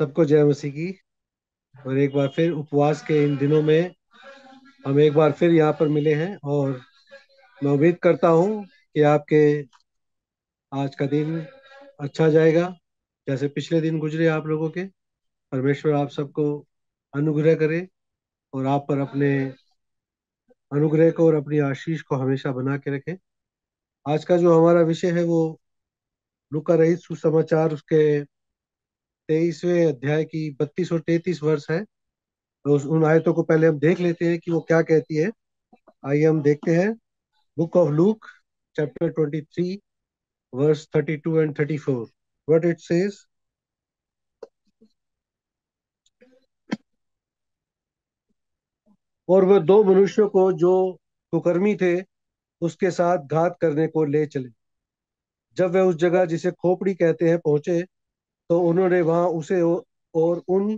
सबको जय मसीह की। और एक बार फिर उपवास के इन दिनों में हम एक बार फिर यहाँ पर मिले हैं। और मैं उम्मीद करता हूँ कि आपके आज का दिन अच्छा जाएगा, जैसे पिछले दिन गुजरे आप लोगों के। परमेश्वर आप सबको अनुग्रह करे और आप पर अपने अनुग्रह को और अपनी आशीष को हमेशा बना के रखे। आज का जो हमारा विषय है वो लूका रईत सुसमाचार उसके 23वें अध्याय की 32 और 33 वर्ष है। तो उन आयतों को पहले हम देख लेते हैं कि वो क्या कहती है। आइए हम देखते हैं। Book of Luke chapter 23 verse 32 and 34। What it says. और वह दो मनुष्यों को जो कुकर्मी थे उसके साथ घात करने को ले चले। जब वे उस जगह जिसे खोपड़ी कहते हैं पहुंचे तो उन्होंने वहां उसे और उन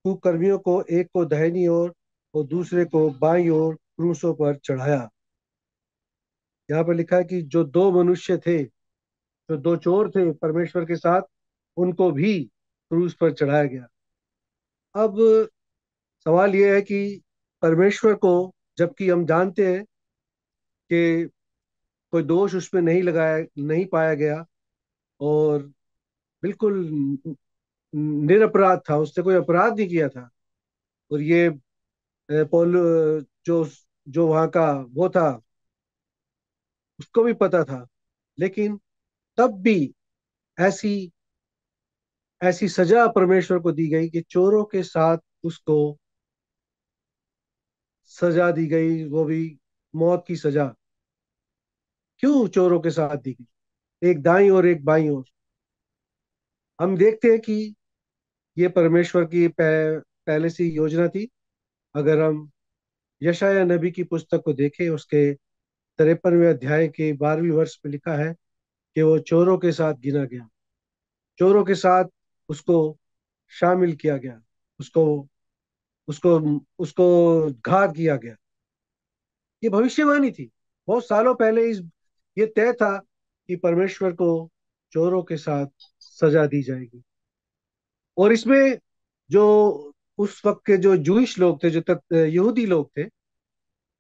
कुकर्मियों को, एक को दाहिनी ओर और दूसरे को बाईं ओर क्रूसों पर चढ़ाया। यहाँ पर लिखा है कि जो दो मनुष्य थे, जो दो चोर थे परमेश्वर के साथ, उनको भी क्रूस पर चढ़ाया गया। अब सवाल यह है कि परमेश्वर को, जबकि हम जानते हैं कि कोई दोष उसमें नहीं लगाया, नहीं पाया गया और बिल्कुल निरपराध था, उसने कोई अपराध नहीं किया था। और ये पौल जो जो वहां का वो था, उसको भी पता था। लेकिन तब भी ऐसी ऐसी सजा परमेश्वर को दी गई कि चोरों के साथ उसको सजा दी गई, वो भी मौत की सजा। क्यों चोरों के साथ दी गई, एक दाईं और एक बाईं ओर? हम देखते हैं कि ये परमेश्वर की पहले से ही योजना थी। अगर हम यशाया नबी की पुस्तक को देखें, उसके 53वें अध्याय के 12वीं वर्ष में लिखा है कि वो चोरों के साथ गिना गया, चोरों के साथ उसको शामिल किया गया, उसको उसको उसको घात किया गया। ये भविष्यवाणी थी। बहुत सालों पहले इस ये तय था कि परमेश्वर को चोरों के साथ सजा दी जाएगी। और इसमें जो उस वक्त के जो जूइश लोग थे, जो यहूदी लोग थे,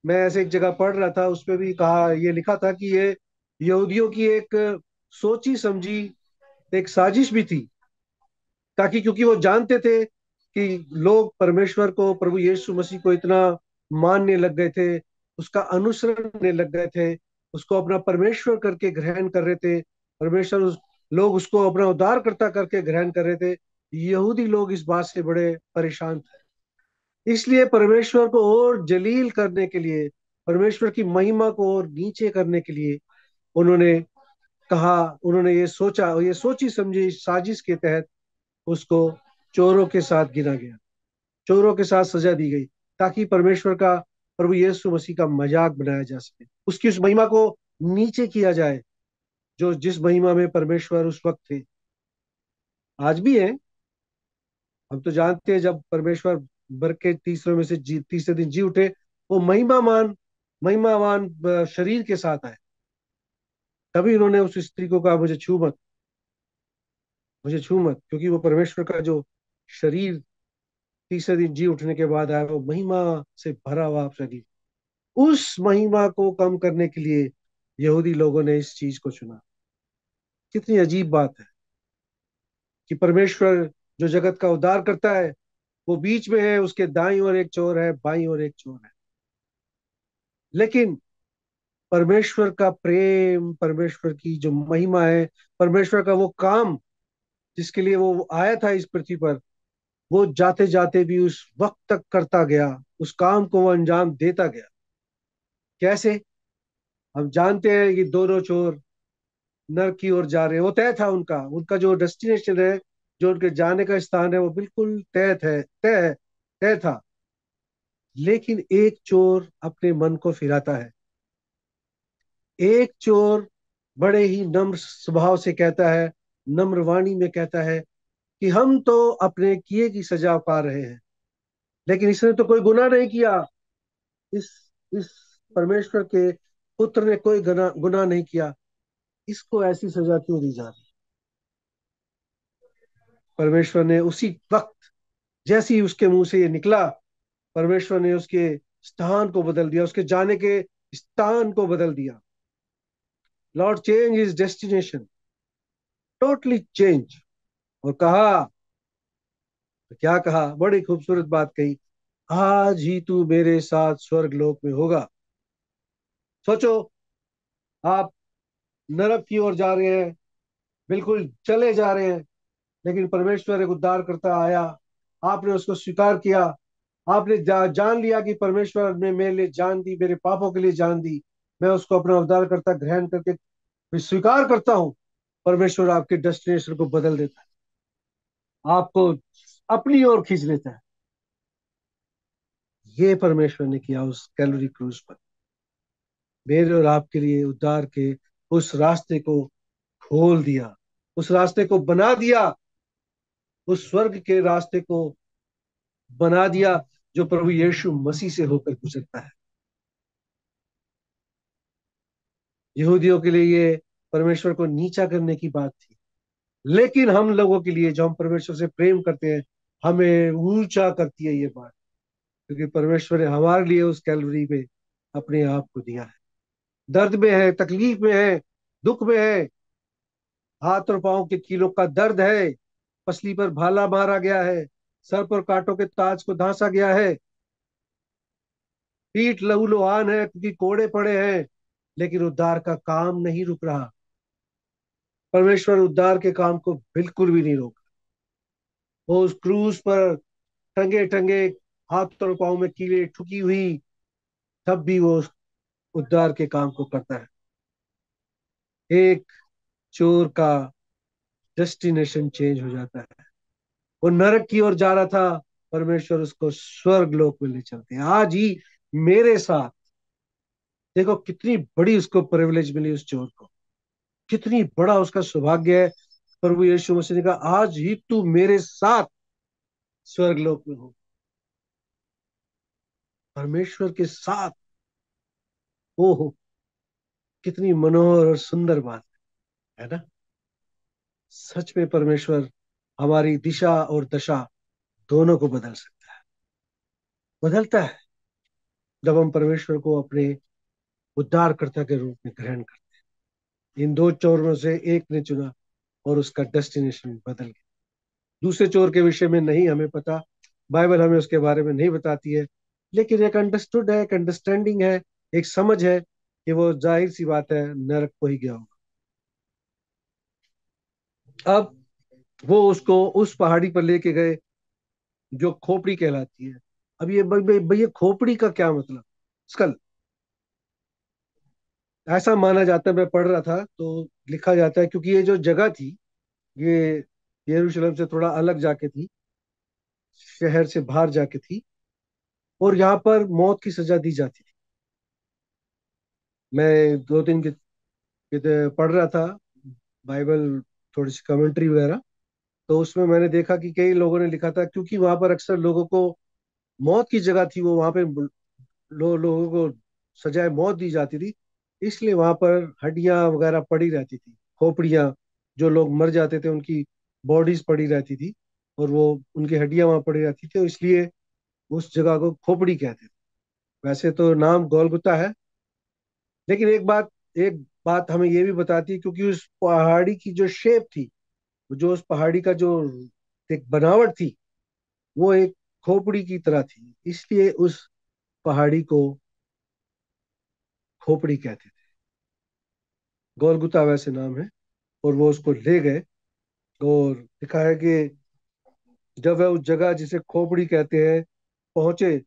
मैं ऐसे एक जगह पढ़ रहा था, उसमें भी कहा, ये लिखा था कि ये यहूदियों की एक सोची समझी एक साजिश भी थी। ताकि क्योंकि वो जानते थे कि लोग परमेश्वर को, प्रभु यीशु मसीह को इतना मानने लग गए थे, उसका अनुसरण करने लग गए थे, उसको अपना परमेश्वर करके ग्रहण कर रहे थे। लोग उसको अपना उद्धारकर्ता करके ग्रहण कर रहे थे। यहूदी लोग इस बात से बड़े परेशान थे। इसलिए परमेश्वर को और जलील करने के लिए, परमेश्वर की महिमा को और नीचे करने के लिए उन्होंने कहा, उन्होंने ये सोचा और ये सोची समझी साजिश के तहत उसको चोरों के साथ गिना गया, चोरों के साथ सजा दी गई, ताकि परमेश्वर का, प्रभु यीशु मसीह का मजाक बनाया जा सके, उसकी उस महिमा को नीचे किया जाए, जो जिस महिमा में परमेश्वर उस वक्त थे, आज भी है। हम तो जानते हैं जब परमेश्वर बर के तीसरे में से तीसरे दिन जी उठे, वो महिमावान शरीर के साथ आए। तभी उन्होंने उस स्त्री को कहा, मुझे छू मत, मुझे छू मत, क्योंकि वो परमेश्वर का जो शरीर तीसरे दिन जी उठने के बाद आया, वो महिमा से भरा हुआ शरीर। उस महिमा को कम करने के लिए यहूदी लोगों ने इस चीज को चुना। कितनी अजीब बात है कि परमेश्वर जो जगत का उद्धार करता है, वो बीच में है, उसके दाईं ओर एक चोर है, बाईं ओर एक चोर है। लेकिन परमेश्वर का प्रेम, परमेश्वर की जो महिमा है, परमेश्वर का वो काम जिसके लिए वो आया था इस पृथ्वी पर, वो जाते जाते भी उस वक्त तक करता गया, उस काम को वो अंजाम देता गया। कैसे? हम जानते हैं कि दोनों चोर नरक की ओर जा रहे हैं, वो तय था, उनका उनका जो डेस्टिनेशन है, जो उनके जाने का स्थान है, वो बिल्कुल तय था। लेकिन एक चोर अपने मन को फिराता है। एक चोर बड़े ही नम्र स्वभाव से कहता है, नम्र वाणी में कहता है कि हम तो अपने किए की सजा पा रहे हैं, लेकिन इसने तो कोई गुनाह नहीं किया। इस इस परमेश्वर के पुत्र ने कोई गुनाह नहीं किया, इसको ऐसी सजा क्यों दी जा रही? परमेश्वर ने उसी वक्त, जैसे ही उसके मुंह से ये निकला, परमेश्वर ने उसके स्थान को बदल दिया, उसके जाने के स्थान को बदल दिया। Lord change is destination, totally change. और कहा, क्या कहा, बड़ी खूबसूरत बात कही, आज ही तू मेरे साथ स्वर्ग लोक में होगा। सोचो, आप नरक की ओर जा रहे हैं, बिल्कुल चले जा रहे हैं, लेकिन परमेश्वर एक उद्धार करता आया, आपने उसको स्वीकार किया, आपने जान लिया कि परमेश्वर ने मेरे लिए जान दी, मेरे पापों के लिए जान दी, मैं उसको अपना उद्धार करता ग्रहण करके मैं स्वीकार करता हूं। परमेश्वर आपके डेस्टिनेशन को बदल देता है, आपको अपनी ओर खींच लेता है। ये परमेश्वर ने किया उस कैलोरी क्रूज पर, मेरे और आपके लिए उद्धार के उस रास्ते को खोल दिया, उस रास्ते को बना दिया, उस स्वर्ग के रास्ते को बना दिया, जो प्रभु यीशु मसीह से होकर गुजरता है। यहूदियों के लिए ये परमेश्वर को नीचा करने की बात थी, लेकिन हम लोगों के लिए, जो हम परमेश्वर से प्रेम करते हैं, हमें ऊंचा करती है ये बात, क्योंकि परमेश्वर ने हमारे लिए उस कैलवरी में अपने आप को दिया है। दर्द में है, तकलीफ में है, दुख में है, हाथ और पांव के कीलों का दर्द है, पसली पर भाला मारा गया है, सर पर कांटों के ताज को धांसा गया है, पीठ लहूलुहान है क्योंकि कोड़े पड़े हैं, लेकिन उद्धार का काम नहीं रुक रहा। परमेश्वर उद्धार के काम को बिल्कुल भी नहीं रोका। वो उस क्रूज पर टंगे टंगे, हाथ और पांव में कीले ठुकी हुई, तब भी वो उस उद्धार के काम को करता है। एक चोर का डेस्टिनेशन चेंज हो जाता है, वो नरक की ओर जा रहा था, परमेश्वर उसको स्वर्ग लोक में ले चलते हैं। आज ही मेरे साथ, देखो कितनी बड़ी उसको प्रिविलेज मिली उस चोर को, कितनी बड़ा उसका सौभाग्य है। प्रभु यीशु मसीह ने कहा, आज ही तू मेरे साथ स्वर्ग लोक में हो, परमेश्वर के साथ। ओ हो, कितनी मनोहर और सुंदर बात है ना। सच में परमेश्वर हमारी दिशा और दशा दोनों को बदल सकता है, बदलता है, जब हम परमेश्वर को अपने उद्धारकर्ता के रूप में ग्रहण करते हैं। इन दो चोरों से एक ने चुना और उसका डेस्टिनेशन बदल गया। दूसरे चोर के विषय में नहीं हमें पता, बाइबल हमें उसके बारे में नहीं बताती है, लेकिन एक अंडरस्टूड है, एक अंडरस्टैंडिंग है, एक समझ है कि वो जाहिर सी बात है नरक को ही गया होगा। अब वो उसको उस पहाड़ी पर लेके गए जो खोपड़ी कहलाती है। अब ये ये खोपड़ी का क्या मतलब, स्कल, ऐसा माना जाता है, मैं पढ़ रहा था तो लिखा जाता है, क्योंकि ये जो जगह थी, ये यरूशलेम से थोड़ा अलग जाके थी, शहर से बाहर जाके थी, और यहाँ पर मौत की सजा दी जाती थी। मैं दो तीन पढ़ रहा था बाइबल, थोड़ी सी कमेंट्री वगैरह, तो उसमें मैंने देखा कि कई लोगों ने लिखा था, क्योंकि वहां पर अक्सर लोगों को मौत की जगह थी, वो वहां पे लोगों को सजाए मौत दी जाती थी, इसलिए वहां पर हड्डियां वगैरह पड़ी रहती थी, खोपड़ियां, जो लोग मर जाते थे उनकी बॉडीज पड़ी रहती थी, और वो उनकी हड्डियां वहां पड़ी रहती थी, तो इसलिए उस जगह को खोपड़ी कहते थे। वैसे तो नाम गोलगुता है, लेकिन एक बात हमें ये भी बताती है, क्योंकि उस पहाड़ी की जो शेप थी, जो उस पहाड़ी का जो एक बनावट थी, वो एक खोपड़ी की तरह थी, इसलिए उस पहाड़ी को खोपड़ी कहते थे। गोलगुता वैसे नाम है। और वो उसको ले गए, और लिखा है कि जब वह उस जगह जिसे खोपड़ी कहते हैं पहुंचे,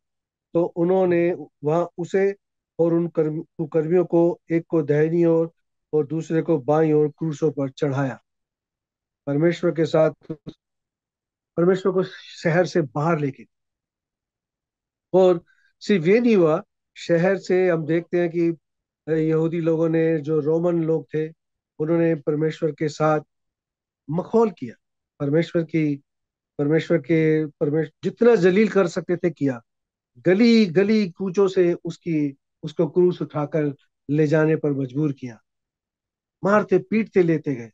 तो उन्होंने वहां उसे और उन कुकर्मियों को, एक को दाहिनी ओर और दूसरे को बाईं ओर क्रूसों पर चढ़ाया, परमेश्वर के साथ, परमेश्वर को शहर से बाहर लेके। और सिर्फ ये नहीं हुआ, शहर से हम देखते हैं कि यहूदी लोगों ने, जो रोमन लोग थे, उन्होंने परमेश्वर के साथ मखौल किया, परमेश्वर की, परमेश्वर जितना जलील कर सकते थे किया, गली गली कूचों से उसको क्रूस उठाकर ले जाने पर मजबूर किया, मारते पीटते लेते गए,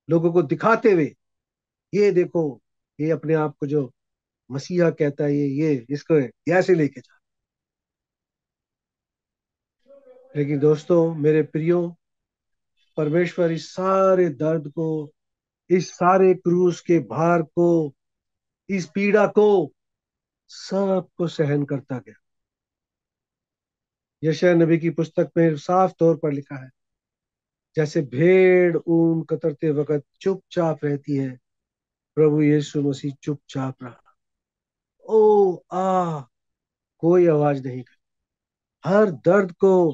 लोगों को दिखाते हुए, ये देखो ये अपने आप को जो मसीहा कहता है, ये इसको ऐसे लेके जा। लेकिन दोस्तों मेरे प्रियो, परमेश्वर इस सारे दर्द को, इस सारे क्रूस के भार को, इस पीड़ा को सबको सहन करता गया। यशायाह नबी की पुस्तक में साफ तौर पर लिखा है, जैसे भेड़ ऊन कतरते वक्त चुपचाप रहती है, प्रभु यीशु मसीह चुपचाप रहा। ओ आ कोई आवाज नहीं कर। हर दर्द को,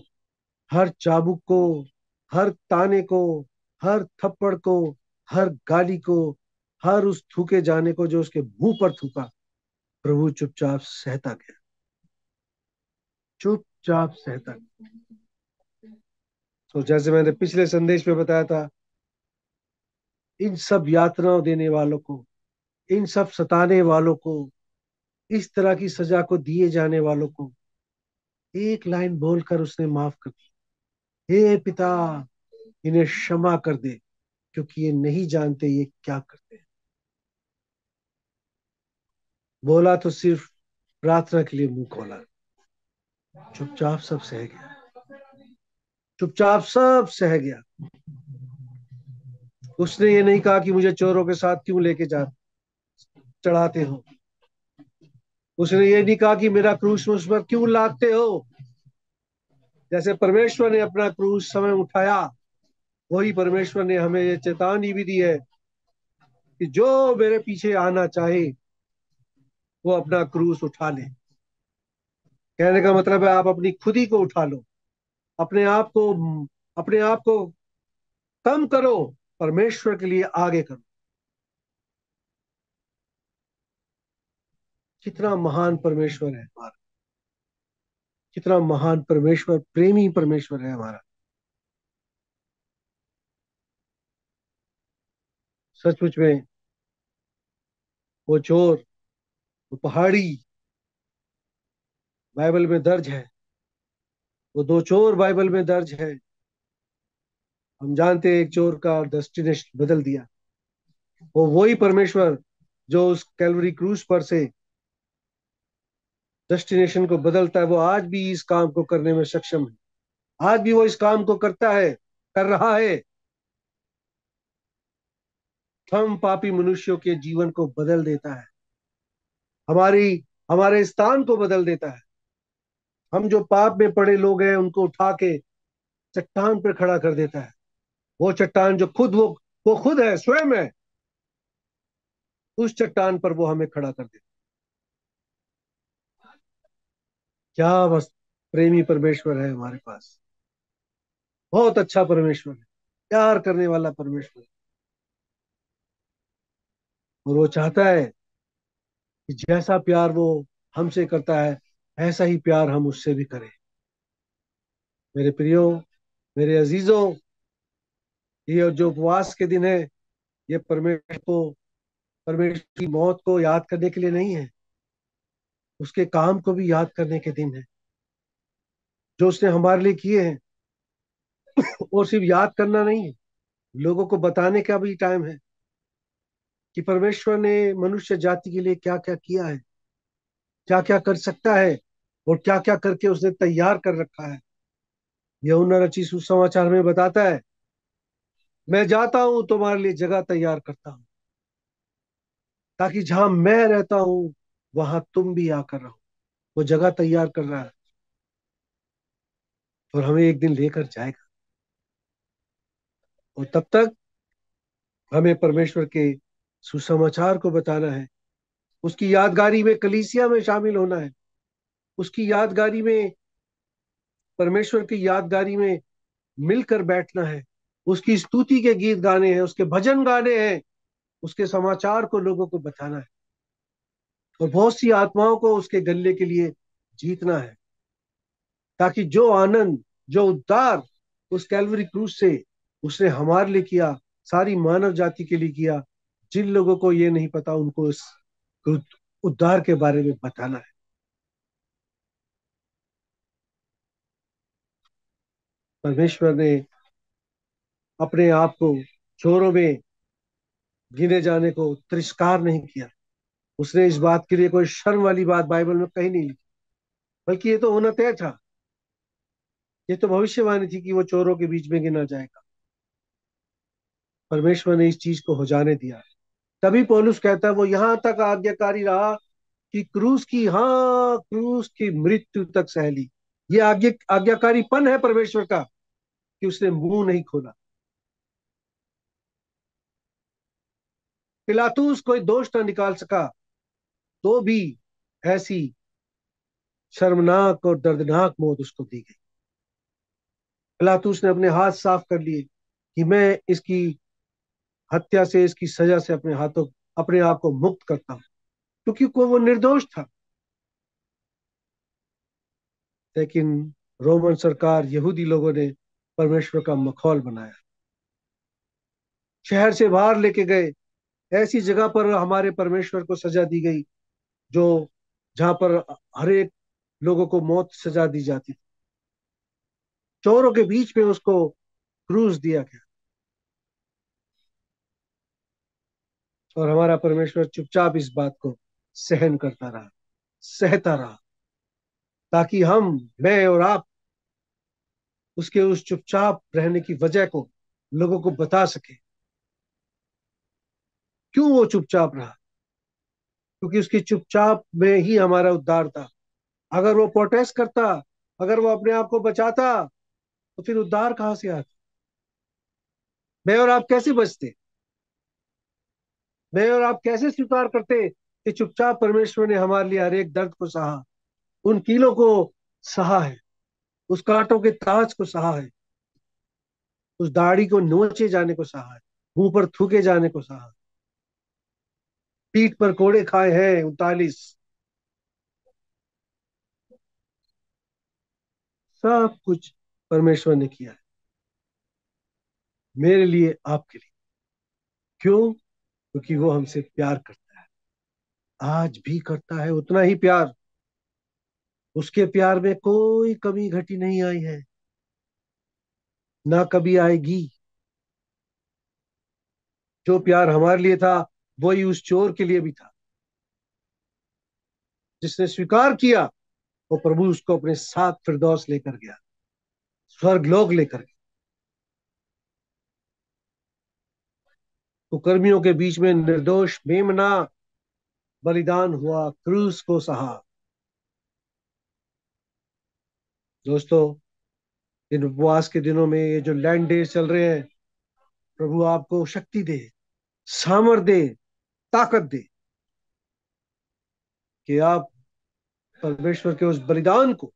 हर चाबुक को, हर ताने को, हर थप्पड़ को, हर गाली को, हर उस थूके जाने को जो उसके मुंह पर थूका, प्रभु चुपचाप सहता गया। चुपचाप सहता गया। तो जैसे मैंने पिछले संदेश में बताया था, इन सब यातनाओं देने वालों को, इन सब सताने वालों को, इस तरह की सजा को दिए जाने वालों को एक लाइन बोलकर उसने माफ कर दी, हे पिता, इन्हें क्षमा कर दे, क्योंकि ये नहीं जानते ये क्या करते हैं। बोला तो सिर्फ प्रार्थना के लिए मुंह खोला, चुपचाप सब सह गया। चुपचाप सब सह गया। उसने ये नहीं कहा कि मुझे चोरों के साथ क्यों लेके जा चढ़ाते हो। उसने ये नहीं कहा कि मेरा क्रूस मुझ पर क्यों लादते हो। जैसे परमेश्वर ने अपना क्रूस समय उठाया, वही परमेश्वर ने हमें ये चेतावनी भी दी है कि जो मेरे पीछे आना चाहे वो अपना क्रूस उठा ले। कहने का मतलब है, आप अपनी खुदी को उठा लो, अपने आप को, अपने आप को कम करो, परमेश्वर के लिए आगे करो। कितना महान परमेश्वर है हमारा, कितना महान परमेश्वर, प्रेमी परमेश्वर है हमारा। सचमुच में वो चोर, वो पहाड़ी बाइबल में दर्ज है, वो दो चोर बाइबल में दर्ज है। हम जानते हैं एक चोर का डेस्टिनेशन बदल दिया। वो वही परमेश्वर जो उस कैलवरी क्रूज पर से डेस्टिनेशन को बदलता है, वो आज भी इस काम को करने में सक्षम है। आज भी वो इस काम को करता है, कर रहा है। हम पापी मनुष्यों के जीवन को बदल देता है, हमारी हमारे स्थान को बदल देता है। हम जो पाप में पड़े लोग हैं उनको उठा के चट्टान पर खड़ा कर देता है। वो चट्टान जो खुद वो खुद है, स्वयं है, उस चट्टान पर वो हमें खड़ा कर देता है। क्या बस प्रेमी परमेश्वर है हमारे पास। बहुत अच्छा परमेश्वर है, प्यार करने वाला परमेश्वर है। और वो चाहता है कि जैसा प्यार वो हमसे करता है, ऐसा ही प्यार हम उससे भी करें। मेरे प्रियो, मेरे अजीजों, ये जो उपवास के दिन है, ये परमेश्वर की मौत को याद करने के लिए नहीं है, उसके काम को भी याद करने के दिन है जो उसने हमारे लिए किए हैं। और सिर्फ याद करना नहीं है, लोगों को बताने का भी टाइम है कि परमेश्वर ने मनुष्य जाति के लिए क्या क्या किया है, क्या क्या कर सकता है, और क्या क्या करके उसने तैयार कर रखा है। यूहन्ना रचित सुसमाचार में बताता है, मैं जाता हूं तुम्हारे लिए जगह तैयार करता हूं, ताकि जहां मैं रहता हूं वहां तुम भी आकर रहो। वो जगह तैयार कर रहा है और हमें एक दिन लेकर जाएगा। और तब तक हमें परमेश्वर के सुसमाचार को बताना है, उसकी यादगारी में कलीसिया में शामिल होना है, उसकी यादगारी में, परमेश्वर की यादगारी में मिलकर बैठना है। उसकी स्तुति के गीत गाने हैं, उसके भजन गाने हैं, उसके समाचार को लोगों को बताना है, और बहुत सी आत्माओं को उसके गले के लिए जीतना है, ताकि जो आनंद, जो उद्धार उस कैलवरी क्रूज से उसने हमारे लिए किया, सारी मानव जाति के लिए किया, जिन लोगों को ये नहीं पता उनको उस उद्धार के बारे में बताना है। परमेश्वर ने अपने आप को चोरों में गिने जाने को तिरस्कार नहीं किया। उसने इस बात के लिए कोई शर्म वाली बात बाइबल में कहीं नहीं लिखी, बल्कि ये तो होना तय था। ये तो भविष्यवाणी थी कि वो चोरों के बीच में गिना जाएगा। परमेश्वर ने इस चीज को हो जाने दिया। तभी पौलुस कहता है वो यहां तक आज्ञाकारी रहा कि क्रूस की, हाँ, क्रूस की मृत्यु तक सह ली। ये आज्ञाकारीपन है परमेश्वर का कि उसने मुंह नहीं खोला। पिलातूस कोई दोष ना निकाल सका, तो भी ऐसी शर्मनाक और दर्दनाक मौत उसको दी गई। पिलातूस ने अपने हाथ साफ कर लिए कि मैं इसकी हत्या से, इसकी सजा से अपने हाथों, अपने आप को मुक्त करता हूं, क्योंकि वो निर्दोष था। लेकिन रोमन सरकार, यहूदी लोगों ने परमेश्वर का मखौल बनाया, शहर से बाहर लेके गए। ऐसी जगह पर हमारे परमेश्वर को सजा दी गई जो, जहां पर हर एक लोगों को मौत सजा दी जाती थी। चोरों के बीच में उसको क्रूस दिया गया, और हमारा परमेश्वर चुपचाप इस बात को सहन करता रहा, सहता रहा, ताकि हम, मैं और आप, उसके उस चुपचाप रहने की वजह को लोगों को बता सके। क्यों वो चुपचाप रहा? क्योंकि उसकी चुपचाप में ही हमारा उद्धार था। अगर वो प्रोटेस्ट करता, अगर वो अपने आप को बचाता, तो फिर उद्धार कहां से आता? मैं और आप कैसे बचते? मैं और आप कैसे स्वीकार करते कि चुपचाप परमेश्वर ने हमारे लिए हर एक दर्द को सहा, उन कीलों को सहा है, उस कांटों के ताज को सहा है, उस दाढ़ी को नोचे जाने को सहा है, मुंह पर थूके जाने को सहा, पीठ पर कोड़े खाए हैं 39। सब कुछ परमेश्वर ने किया है मेरे लिए, आपके लिए। क्यों? क्योंकि वो हमसे प्यार करता है, आज भी करता है उतना ही प्यार। उसके प्यार में कोई कमी घटी नहीं आई है, ना कभी आएगी। जो प्यार हमारे लिए था, वही उस चोर के लिए भी था। जिसने स्वीकार किया, वो प्रभु उसको अपने साथ फिरदौस लेकर गया, स्वर्ग लोक लेकर गया। कुकर्मियों के बीच में निर्दोष मेमना बलिदान हुआ, क्रूस को सहा। दोस्तों, इन उपवास के दिनों में, ये जो लैंड डेज चल रहे हैं, प्रभु आपको शक्ति दे, सामर्थ दे, ताकत दे, कि आप परमेश्वर के उस बलिदान को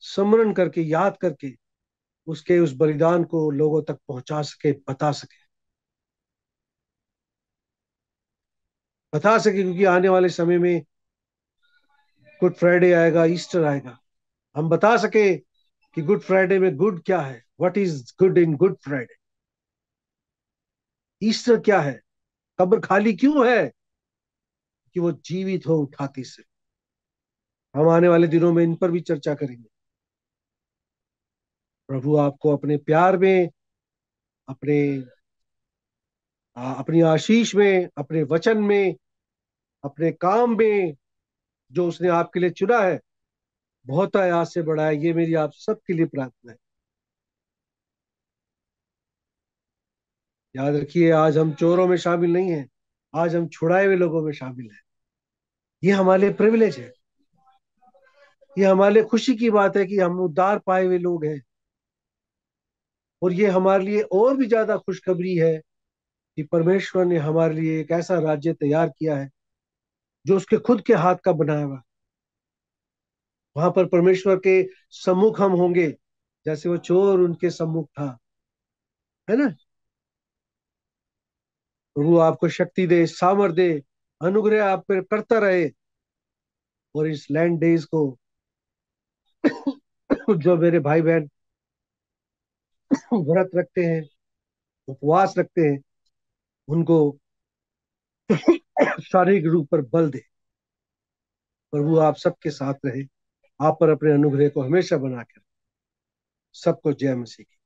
स्मरण करके, याद करके, उसके उस बलिदान को लोगों तक पहुंचा सके, बता सके। क्योंकि आने वाले समय में गुड फ्राइडे आएगा, ईस्टर आएगा। हम बता सके कि गुड फ्राइडे में गुड क्या है, what is good in good Friday. Easter क्या है, कब्र खाली क्यों है? कि वो जीवित हो उठाती से। हम आने वाले दिनों में इन पर भी चर्चा करेंगे। प्रभु आपको अपने प्यार में, अपने अपनी आशीष में, अपने वचन में, अपने काम में, जो उसने आपके लिए चुना है, बहुत आज से बढ़ा है। ये मेरी आप सबके लिए प्रार्थना है। याद रखिए, आज हम चोरों में शामिल नहीं हैं, आज हम छुड़ाए हुए लोगों में शामिल हैं। ये हमारे लिए प्रिविलेज है, ये हमारे लिए खुशी की बात है कि हम उद्धार पाए हुए लोग हैं। और ये हमारे लिए और भी ज्यादा खुशखबरी है कि परमेश्वर ने हमारे लिए एक ऐसा राज्य तैयार किया है जो उसके खुद के हाथ का बनाया हुआ। वहां पर परमेश्वर के सम्मुख हम होंगे, जैसे वो चोर उनके सम्मुख था, है ना। प्रभु आपको शक्ति दे, सामर्थ दे, अनुग्रह आप पर करता रहे। और इस लैंड डेज को, जो मेरे भाई बहन व्रत रखते हैं, उपवास रखते हैं, उनको शारीरिक रूप पर बल दे। प्रभु आप सबके साथ रहे, आप पर अपने अनुग्रह को हमेशा बना कर। सबको जय मसीह की।